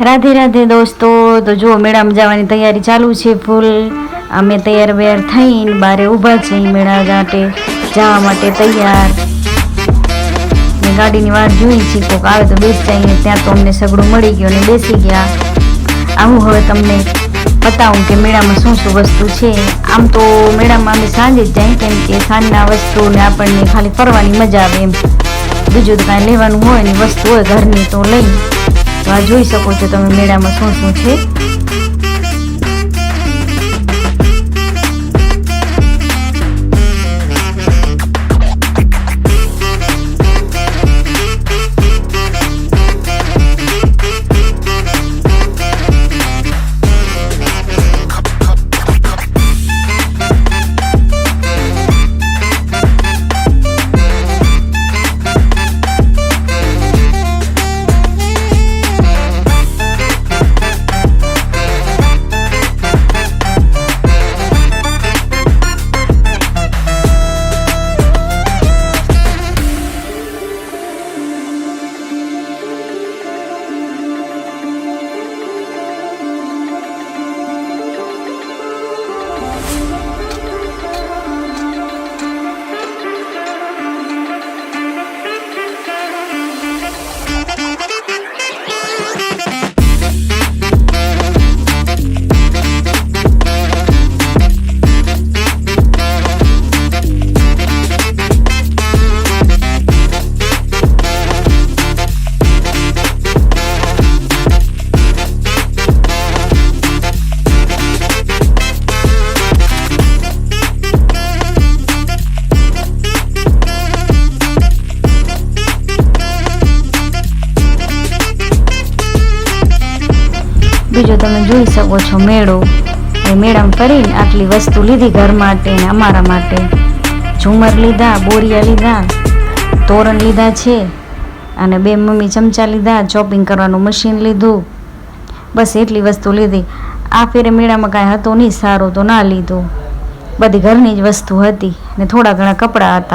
राधे राधे दोस्तों। तो जो मेड़ा में जवानी तैयारी चालू है फूल। अमे तैयार वैयार थईने बारे ऊभा छे मेड़ा जाटे जवा माटे तैयार। ने गाड़ी वाट जोई छे कोक आवे तो बेस जाइए। त्या तो अमने सगड़ू मळी गयो ने बेसी गया। आવું હવે તમને बताऊँ कि मेड़ा में શું શું वस्तु है। आम तो मेड़ा में अमे सांजे ज जाई केम के सांजना वस्तु ने आपणे खाली फरवानी मजा आवे एम। बीजुं तो कांई लेवानुं होय ने वस्तु होय घरनी तो लई। तो आ जोई शको छो तमे मेड़ा में શું શું છે। बीजो तमे जोई शको छो मेड़ो। मेड़ा में फरीने आटली वस्तु लीधी घर माटे ने अमारा माटे। झूमर लीधा, बोरिया लीधा, तोरण लीधा छे अने बे मम्मी चमचा लीधा, चॉपिंग करवानुं मशीन लीधुं। बस एटली वस्तु लीधी। आ फेरे मेड़ा में कांई हतो नहीं, सारो तो ना लीधो। बधी घरनी ज वस्तु हती ने थोड़ा घणा कपड़ा हता।